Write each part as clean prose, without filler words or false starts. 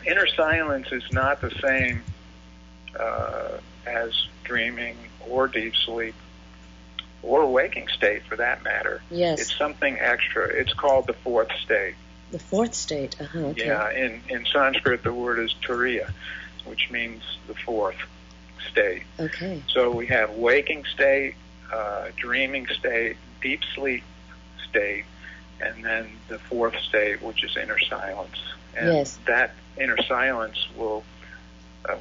inner silence is not the same as dreaming or deep sleep or waking state, for that matter. Yes. It's something extra. It's called the fourth state. The fourth state. Okay. Yeah. In Sanskrit, the word is turiya, which means the fourth state. Okay. So we have waking state, dreaming state, deep sleep state, and then the fourth state, which is inner silence. And yes. that inner silence will,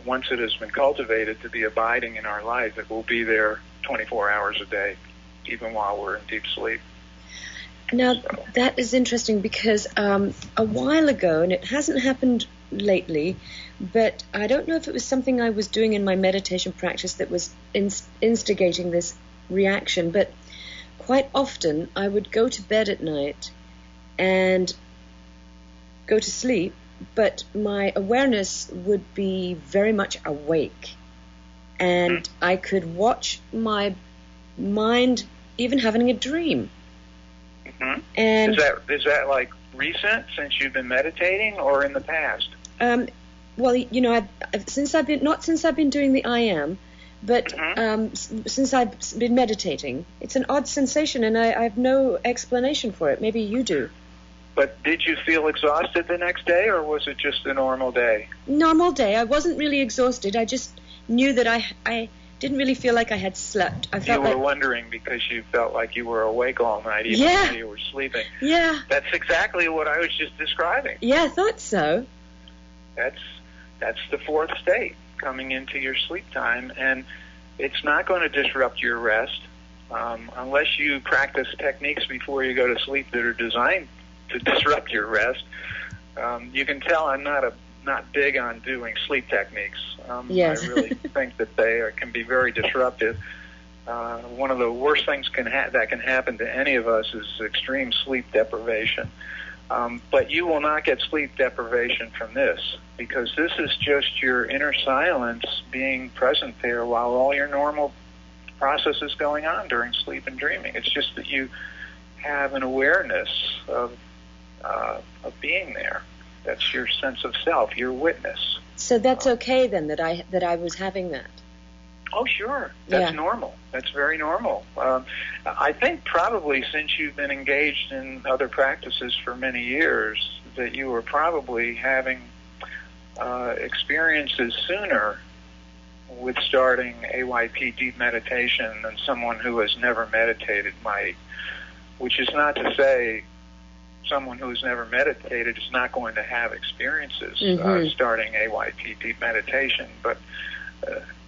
once it has been cultivated to be abiding in our life, it will be there 24 hours a day, even while we're in deep sleep. Now, that is interesting because a while ago, and it hasn't happened lately, but I don't know if it was something I was doing in my meditation practice that was instigating this reaction, but quite often I would go to bed at night and go to sleep, but my awareness would be very much awake, and I could watch my mind even having a dream. Mm-hmm. And is that like recent, since you've been meditating, or in the past? Well, you know, since I've been doing the I am, but since I've been meditating, it's an odd sensation, and I have no explanation for it. Maybe you do. But did you feel exhausted the next day, or was it just a normal day? Normal day. I wasn't really exhausted. I just knew that I didn't really feel like I had slept. I felt you were wondering because you felt like you were awake all night, even though you were sleeping. Yeah. That's exactly what I was just describing. Yeah, I thought so. That's the fourth state, coming into your sleep time, and it's not going to disrupt your rest unless you practice techniques before you go to sleep that are designed to disrupt your rest. You can tell I'm not big on doing sleep techniques. Yes. I really think that they can be very disruptive. One of the worst things that can happen to any of us is extreme sleep deprivation. But you will not get sleep deprivation from this, because this is just your inner silence being present there while all your normal process is going on during sleep and dreaming. It's just that you have an awareness of being there. That's your sense of self, your witness. So that's okay then, that I was having that. Oh, sure. That's normal. That's very normal. I think probably since you've been engaged in other practices for many years, that you were probably having experiences sooner with starting AYP deep meditation than someone who has never meditated might, which is not to say someone who has never meditated is not going to have experiences starting AYP deep meditation, but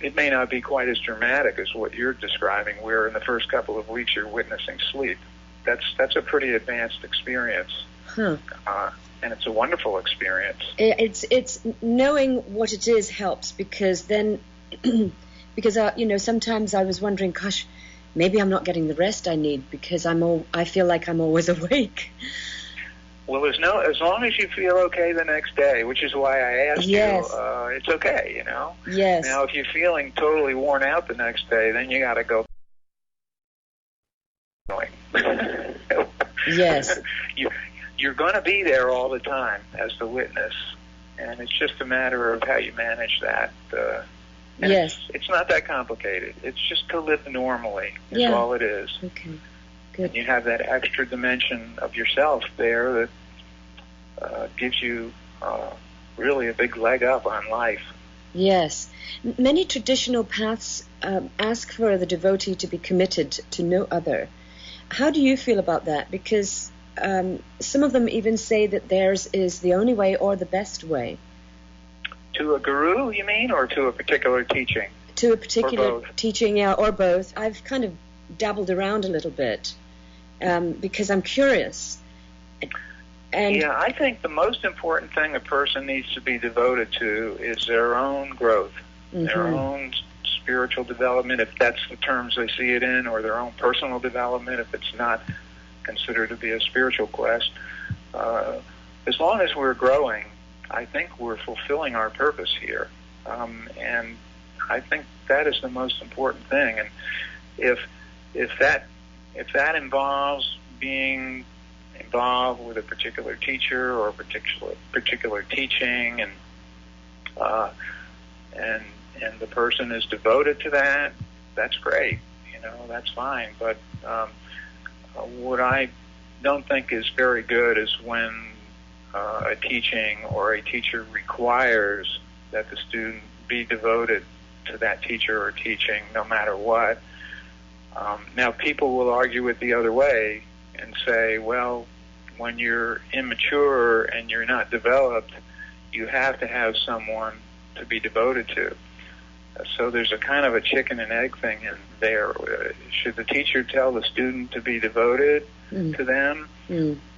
it may not be quite as dramatic as what you're describing, where in the first couple of weeks you're witnessing sleep. That's a pretty advanced experience, and it's a wonderful experience. It's knowing what it is helps, because then because sometimes I was wondering, gosh, maybe I'm not getting the rest I need because I feel like I'm always awake. Well, as long as you feel okay the next day, which is why I asked you, it's okay, you know? Yes. Now, if you're feeling totally worn out the next day, then you got to go. Yes. You're going to be there all the time as the witness, and it's just a matter of how you manage that. Yes. It's not that complicated. It's just to live normally is all it is. Okay. Good. And you have that extra dimension of yourself there that gives you really a big leg up on life. Yes. Many traditional paths ask for the devotee to be committed to no other. How do you feel about that? Because some of them even say that theirs is the only way or the best way. To a guru, you mean, or to a particular teaching? To a particular teaching, or both. I've kind of dabbled around a little bit because I'm curious. And I think the most important thing a person needs to be devoted to is their own growth, their own spiritual development, if that's the terms they see it in, or their own personal development, if it's not considered to be a spiritual quest. As long as we're growing, I think we're fulfilling our purpose here. And I think that is the most important thing. And if that involves being involved with a particular teacher or a particular teaching and and the person is devoted to that, that's great. That's fine. But what I don't think is very good is when a teaching or a teacher requires that the student be devoted to that teacher or teaching no matter what. Now, people will argue it the other way and say, well, when you're immature and you're not developed, you have to have someone to be devoted to. So there's a kind of a chicken and egg thing in there. Should the teacher tell the student to be devoted to them,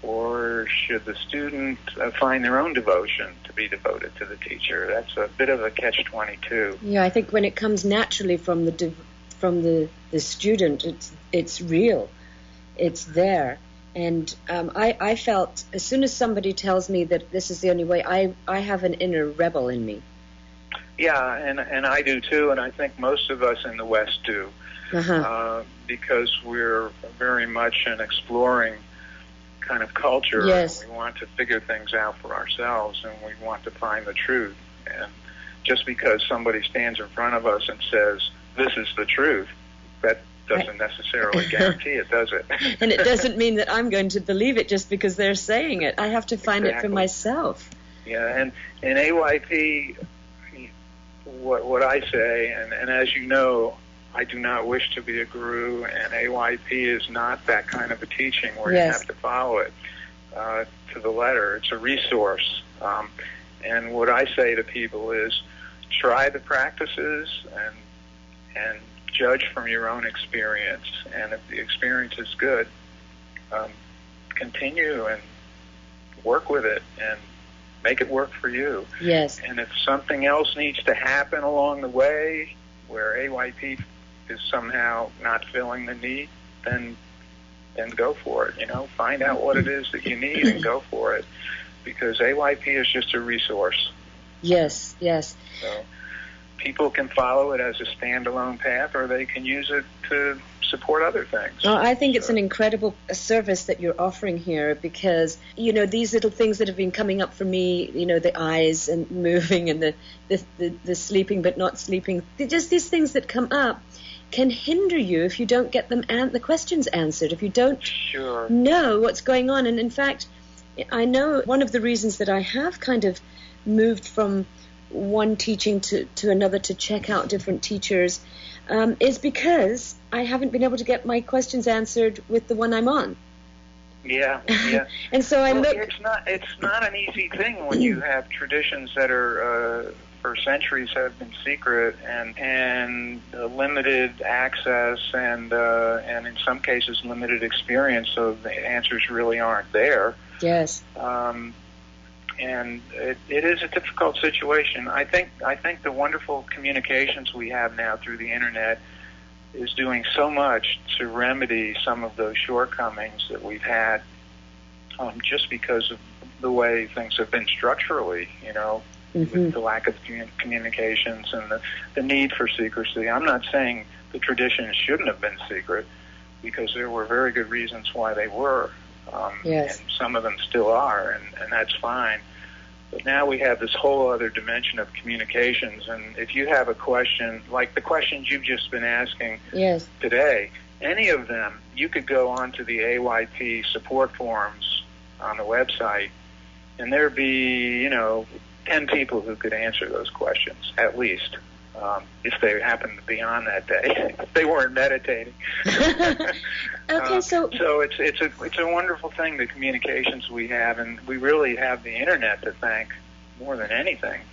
or should the student find their own devotion to be devoted to the teacher? That's a bit of a catch-22. Yeah, I think when it comes naturally from the student, it's real, it's there. And I felt as soon as somebody tells me that this is the only way, I have an inner rebel in me. Yeah, and I do too, and I think most of us in the West do, because we're very much an exploring kind of culture. Yes. And we want to figure things out for ourselves, and we want to find the truth. And just because somebody stands in front of us and says, this is the truth, that doesn't necessarily guarantee it, does it? And it doesn't mean that I'm going to believe it just because they're saying it. I have to find it for myself. Yeah, and in AYP, what I say, and as you know, I do not wish to be a guru, and AYP is not that kind of a teaching where you have to follow it to the letter. It's a resource. And what I say to people is try the practices and judge from your own experience. And if the experience is good, continue and work with it and make it work for you. Yes. And if something else needs to happen along the way where AYP is somehow not filling the need, then go for it. Find out what it is that you need and go for it, because AYP is just a resource. Yes, yes. So people can follow it as a standalone path, or they can use it to support other things. Well, I think it's an incredible service that you're offering here, because these little things that have been coming up for me, the eyes and moving and the sleeping but not sleeping, just these things that come up can hinder you if you don't get the questions answered, if you don't know what's going on. And in fact, I know one of the reasons that I have kind of moved from one teaching to another to check out different teachers is because I haven't been able to get my questions answered with the one I'm on. Yeah. And so it's not an easy thing when you have traditions that are for centuries have been secret and limited access and in some cases limited experience, so the answers really aren't there. Yes. And it is a difficult situation. I think the wonderful communications we have now through the internet is doing so much to remedy some of those shortcomings that we've had, just because of the way things have been structurally, with the lack of communications and the need for secrecy. I'm not saying the traditions shouldn't have been secret, because there were very good reasons why they were. Yes. And some of them still are, and that's fine. But now we have this whole other dimension of communications, and if you have a question, like the questions you've just been asking today, any of them, you could go onto the AYP support forums on the website, and there'd be, 10 people who could answer those questions, at least. If they happened to be on that day, if they weren't meditating. Okay, so it's a wonderful thing, the communications we have, and we really have the internet to thank more than anything.